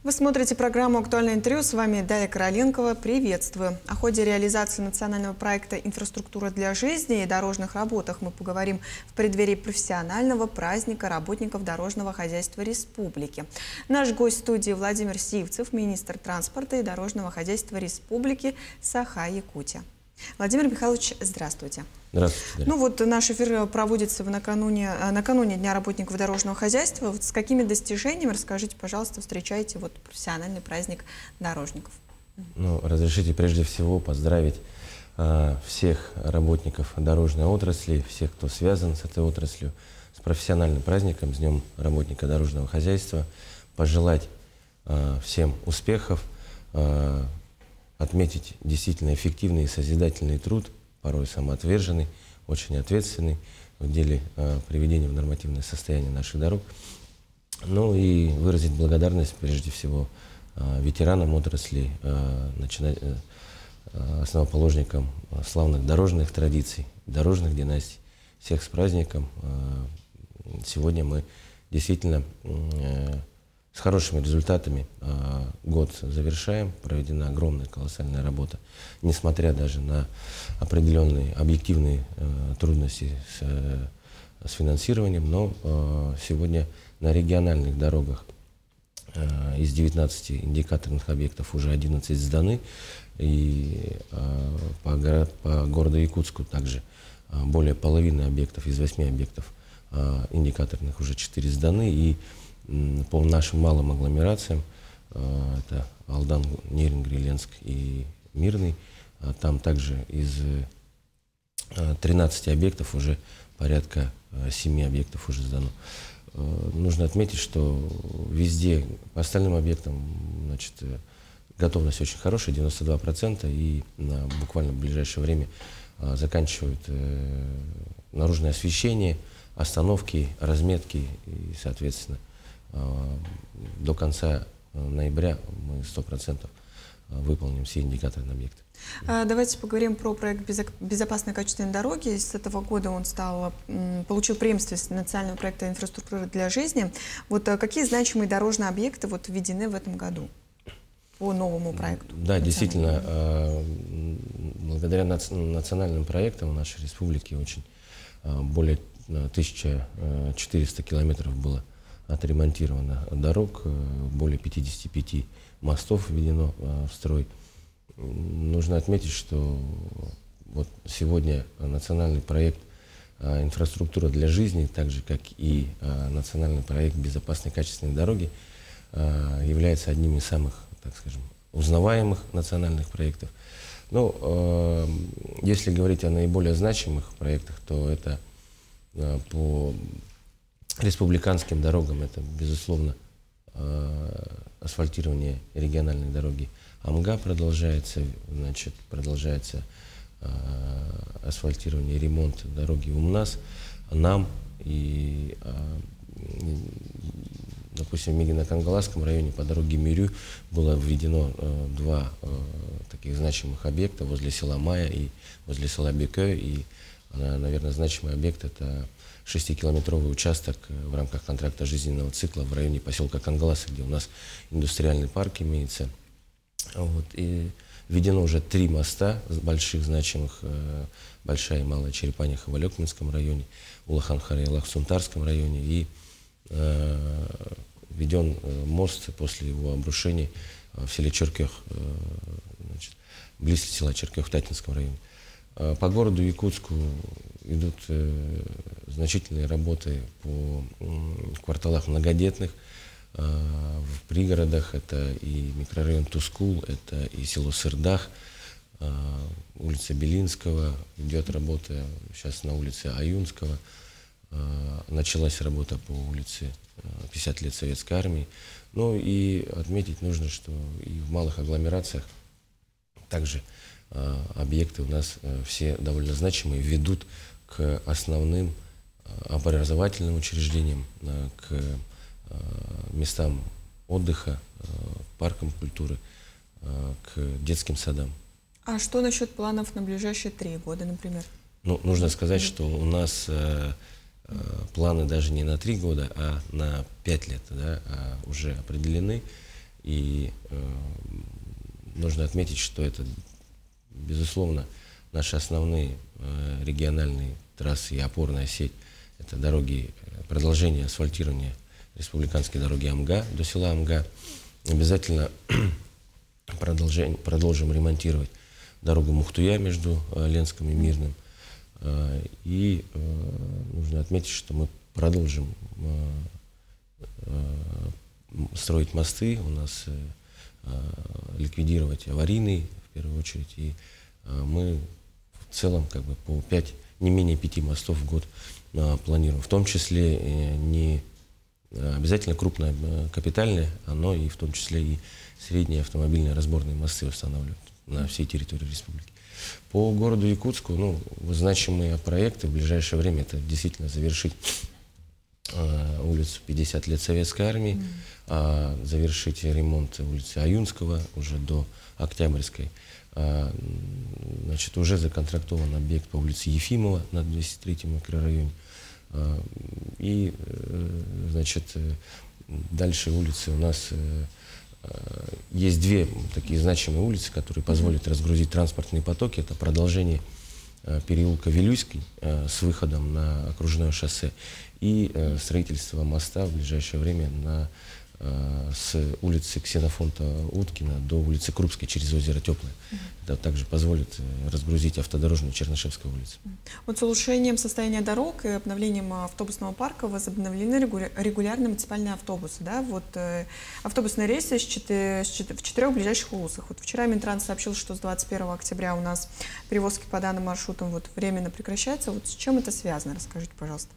Вы смотрите программу «Актуальное интервью». С вами Дарья Короленкова. Приветствую. О ходе реализации национального проекта «Инфраструктура для жизни» и дорожных работах мы поговорим в преддверии профессионального праздника работников дорожного хозяйства республики. Наш гость студии Владимир Сивцев, министр транспорта и дорожного хозяйства республики Саха-Якутия. Владимир Михайлович, здравствуйте. Здравствуйте. Ну вот наш эфир проводится накануне Дня работников дорожного хозяйства. Вот с какими достижениями, расскажите, пожалуйста, встречаете профессиональный праздник дорожников? Ну, разрешите прежде всего поздравить всех работников дорожной отрасли, всех, кто связан с этой отраслью, с профессиональным праздником, с Днем работника дорожного хозяйства, пожелать всем успехов, отметить действительно эффективный и созидательный труд, порой самоотверженный, очень ответственный в деле приведения в нормативное состояние наших дорог. Ну и выразить благодарность прежде всего ветеранам отрасли, основоположникам славных дорожных традиций, дорожных династий. Всех с праздником. Сегодня мы действительно с хорошими результатами год завершаем. Проведена огромная, колоссальная работа, несмотря даже на определенные объективные трудности с финансированием. Но сегодня на региональных дорогах из 19 индикаторных объектов уже 11 сданы. И по городу Якутску также более половины объектов, из 8 объектов индикаторных уже 4 сданы. И по нашим малым агломерациям, это Алдан, Неринг, Ленск и Мирный, там также из 13 объектов уже порядка 7 объектов уже сдано. Нужно отметить, что везде по остальным объектам, значит, готовность очень хорошая, 92%, и буквально в ближайшее время заканчивают наружное освещение, остановки, разметки, и, соответственно, до конца ноября мы 100% выполним все индикаторные объекты. Давайте поговорим про проект «Безопасные качественные дороги». С этого года он получил преемственность национального проекта «Инфраструктура для жизни». Вот какие значимые дорожные объекты введены в этом году по новому проекту? Да, действительно, благодаря национальным проектам в нашей республике более 1400 километров было отремонтировано дорог, более 55 мостов введено в строй. Нужно отметить, что вот сегодня национальный проект «Инфраструктура для жизни», так же как и национальный проект «Безопасные качественные дороги», является одним из самых, так скажем, узнаваемых национальных проектов. Но если говорить о наиболее значимых проектах, то это по республиканским дорогам, это, безусловно, асфальтирование региональной дороги Амга продолжается, значит, продолжается асфальтирование и ремонт дороги Умнас, Нам и, допустим, в Мегино-Кангаласском районе по дороге Мирю было введено два таких значимых объекта возле села Мая и возле села Бекё, и, наверное, значимый объект — это 6-километровый участок в рамках контракта жизненного цикла в районе поселка Кангаласы, где у нас индустриальный парк имеется. Вот. И введено уже 3 моста больших, значимых, Большая и Малая Черепаниха в Алекминском районе, Улахан-Харьялах в Сунтарском районе, и введен мост после его обрушения в селе Черкёх, значит, близ села Черкёх в Татинском районе. По городу Якутску идут значительные работы по кварталах многодетных, в пригородах. Это и микрорайон Тускул, это и село Сырдах, улица Белинского, идет работа сейчас на улице Аюнского, началась работа по улице 50 лет Советской армии. Ну и отметить нужно, что и в малых агломерациях также объекты у нас все довольно значимые, ведут к основным образовательным учреждениям, к местам отдыха, паркам культуры, к детским садам. А что насчет планов на ближайшие 3 года, например? Ну, нужно сказать, что у нас планы даже не на 3 года, а на 5 лет, да, уже определены. И нужно отметить, что это, безусловно, наши основные региональные трассы и опорная сеть. Это дороги, продолжение асфальтирования республиканской дороги Амга до села Амга. Обязательно продолжим ремонтировать дорогу Мухтуя между Ленском и Мирным. И нужно отметить, что мы продолжим строить мосты, у нас ликвидировать аварийные, в первую очередь. И мы в целом по не менее 5 мостов в год планируем. В том числе не обязательно крупное капитальное, но и в том числе и средние автомобильные разборные мосты устанавливают на всей территории республики. По городу Якутску, значимые проекты в ближайшее время — это действительно завершить улицу 50 лет Советской Армии, завершить ремонт улицы Аюнского уже до Октябрьской. Уже законтрактован объект по улице Ефимова на 203-м микрорайоне. И, дальше улицы у нас есть две такие значимые улицы, которые позволят разгрузить транспортные потоки. Это продолжение переулка Вилюйский с выходом на окружное шоссе и строительство моста в ближайшее время с улицы Ксенофонта Уткина до улицы Крупской через озеро Теплое. Это также позволит разгрузить автодорожную Чернышевскую улицу. Вот с улучшением состояния дорог и обновлением автобусного парка возобновлены регулярные муниципальные автобусы. Да? Автобусные рейсы в 4 ближайших улусах. Вчера Минтранс сообщил, что с 21 октября у нас перевозки по данным маршрутам временно прекращаются. С чем это связано? Расскажите, пожалуйста.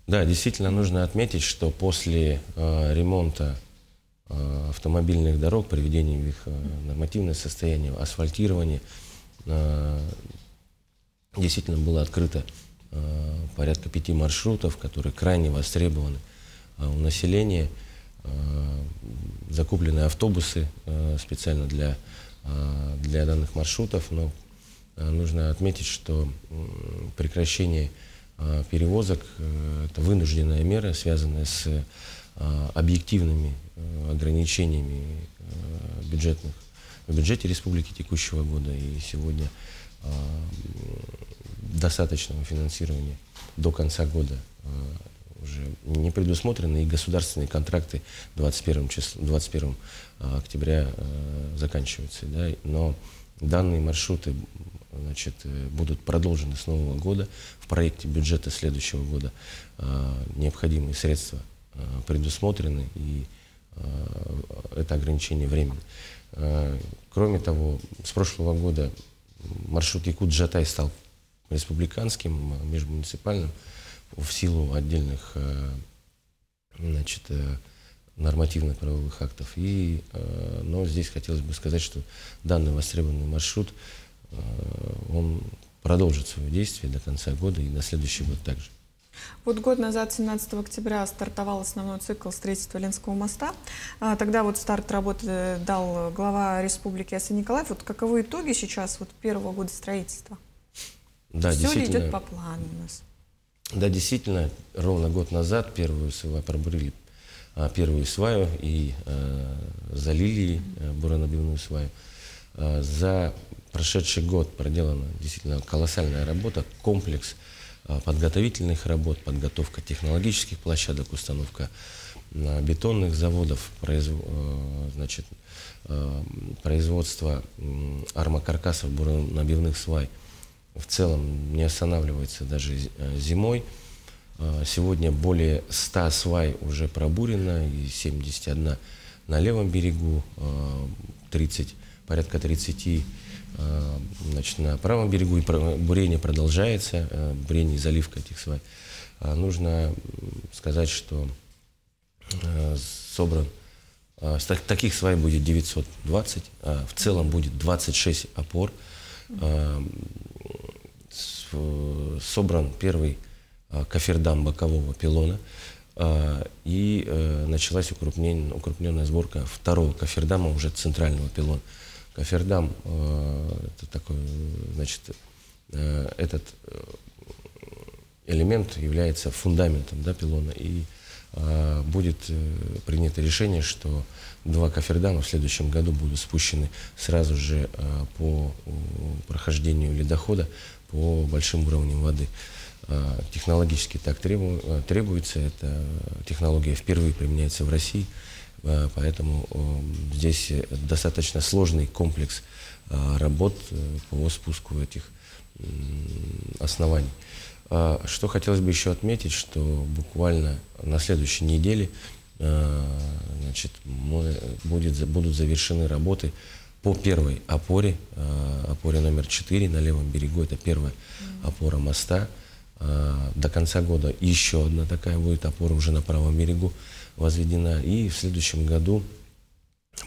Да, действительно нужно отметить, что после ремонта автомобильных дорог, приведения в их нормативное состояние, асфальтирования, действительно было открыто порядка 5 маршрутов, которые крайне востребованы у населения. Закуплены автобусы специально для данных маршрутов, но нужно отметить, что прекращение перевозок — это вынужденная мера, связанная с объективными ограничениями в бюджете республики текущего года. И сегодня достаточного финансирования до конца года уже не предусмотрены, и государственные контракты 21 октября заканчиваются. Да? Но данные маршруты будут продолжены с нового года. В проекте бюджета следующего года необходимые средства предусмотрены, и это ограничение времени. Кроме того, с прошлого года маршрут Якут-Джатай стал республиканским, межмуниципальным в силу отдельных нормативно-правовых актов. Но здесь хотелось бы сказать, что данный востребованный маршрут он продолжит свое действие до конца года и на следующий год также. Год назад, 17 октября, стартовал основной цикл строительства Ленского моста. Тогда старт работы дал глава республики Асан Николаев. Каковы итоги сейчас первого года строительства? Да, все ли идет по плану у нас? Да, действительно, ровно год назад пробурили первую сваю и залили буронабивную сваю. За прошедший год проделана действительно колоссальная работа, комплекс подготовительных работ, подготовка технологических площадок, установка бетонных заводов, производство армокаркасов, буронабивных свай в целом не останавливается даже зимой. Сегодня более 100 свай уже пробурено, и 71 на левом берегу, порядка 30 на правом берегу, и бурение продолжается, бурение и заливка этих свай. Нужно сказать, что собран, таких свай будет 920, в целом будет 26 опор. Собран первый кофердам бокового пилона, и началась укрупненная сборка второго кофердама, уже центрального пилона. Кофердам — это такой, этот элемент является фундаментом пилона, и будет принято решение, что 2 кофердама в следующем году будут спущены сразу же по прохождению ледохода по большим уровням воды. Технологически так требуется, эта технология впервые применяется в России, поэтому здесь достаточно сложный комплекс работ по спуску этих оснований. Что хотелось бы еще отметить, что буквально на следующей неделе будут завершены работы по первой опоре, опоре номер 4 на левом берегу, это первая опора моста. До конца года еще одна такая будет опора уже на правом берегу возведена, и в следующем году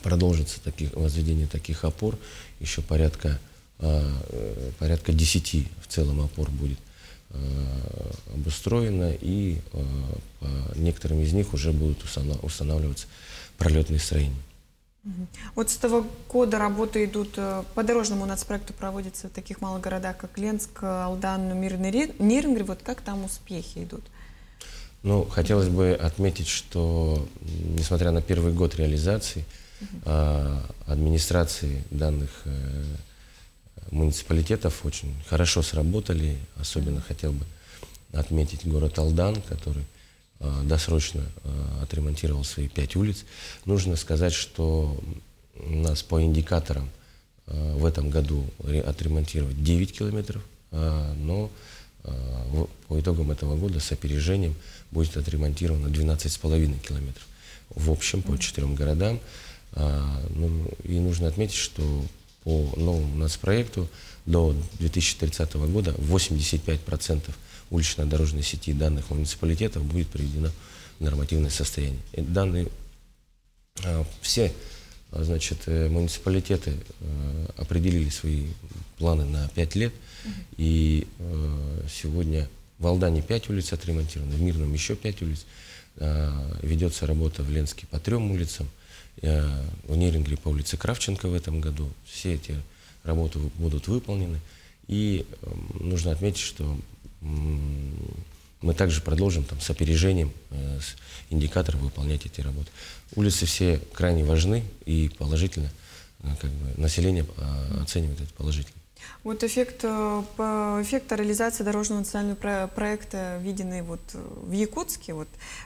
продолжится возведение таких опор, еще порядка 10 в целом опор будет обустроено, и по некоторым из них уже будут устанавливаться пролетные строения. Вот с того года работы идут по дорожному нацпроекту, проводятся в таких малых городах, как Ленск, Алдан, Мирный Нерюнгри. Вот как там успехи идут? Ну, хотелось бы отметить, что несмотря на первый год реализации, администрации данных муниципалитетов очень хорошо сработали. Особенно хотел бы отметить город Алдан, который досрочно отремонтировал свои 5 улиц. Нужно сказать, что у нас по индикаторам в этом году отремонтировать 9 километров, но по итогам этого года с опережением будет отремонтировано 12,5 километров. В общем, по 4 городам. И нужно отметить, что по новому нацпроекту до 2030 года 85% улично-дорожной сети данных муниципалитетов будет приведено в нормативное состояние. И данные все, значит, муниципалитеты определили свои планы на 5 лет. И сегодня в Алдане 5 улиц отремонтировано, в Мирном еще 5 улиц. Ведется работа в Ленске по 3 улицам, в Нерюнгри по улице Кравченко в этом году. Все эти работы будут выполнены. И нужно отметить, что мы также продолжим с опережением, с индикатором выполнять эти работы. Улицы все крайне важны и положительно, население оценивает это положительно. Вот эффект реализации дорожного национального проекта виденный в Якутске.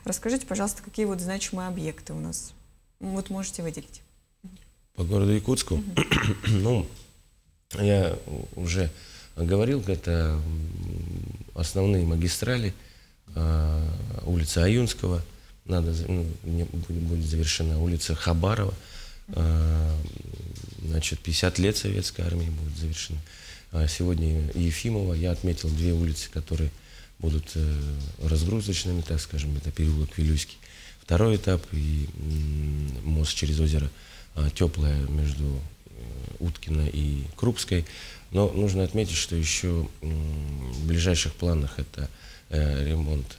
Расскажите, пожалуйста, какие значимые объекты у нас можете выделить? По городу Якутску, ну, я уже говорил, это основные магистрали, улица Аюнского, будет завершена, улица Хабарова, 50 лет Советской армии будет завершена. Сегодня Ефимова, я отметил 2 улицы, которые будут разгрузочными, так скажем, это переулок Вилюйский. Второй этап и мост через озеро Теплое между Уткино и Крупской. Но нужно отметить, что еще в ближайших планах это ремонт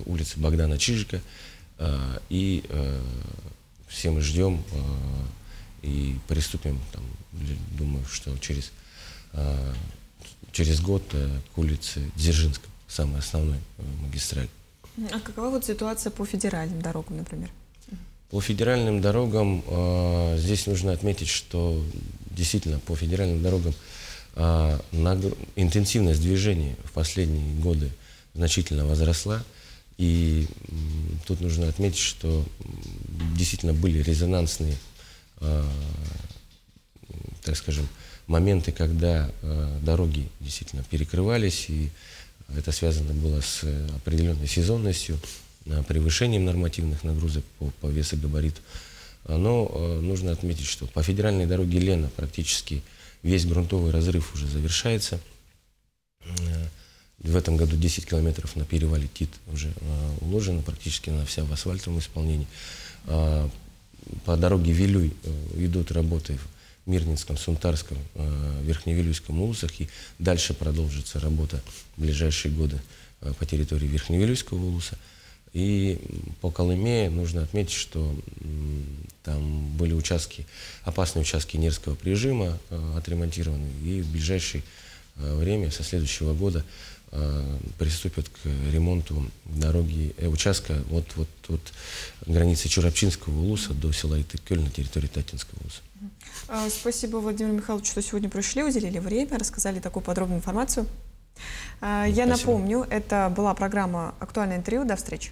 улицы Богдана Чижика. И все мы ждем и приступим, думаю, что через год к улице Дзержинского, самой основной магистраль. А какова ситуация по федеральным дорогам, например? По федеральным дорогам здесь нужно отметить, что действительно по федеральным дорогам интенсивность движения в последние годы значительно возросла. И тут нужно отметить, что действительно были резонансные, так скажем, моменты, когда дороги действительно перекрывались, и это связано было с определенной сезонностью, превышением нормативных нагрузок по весогабариту. Но нужно отметить, что по федеральной дороге Лена практически весь грунтовый разрыв уже завершается. В этом году 10 километров на перевале Тит уже уложено, практически она вся в асфальтовом исполнении. По дороге Вилюй идут работы в Мирнинском, Сунтарском, Верхневилюйском улусах, и дальше продолжится работа в ближайшие годы по территории Верхневилюйского улуса. И по Колыме нужно отметить, что там были опасные участки Нерского прижима отремонтированы, и в ближайшее время, со следующего года, приступят к ремонту дороги участка от границы Чурапчинского улуса до села Итыккёль на территории Татинского улуса. Спасибо, Владимир Михайлович, что сегодня пришли, уделили время, рассказали такую подробную информацию. Я напомню, это была программа «Актуальное интервью». До встречи.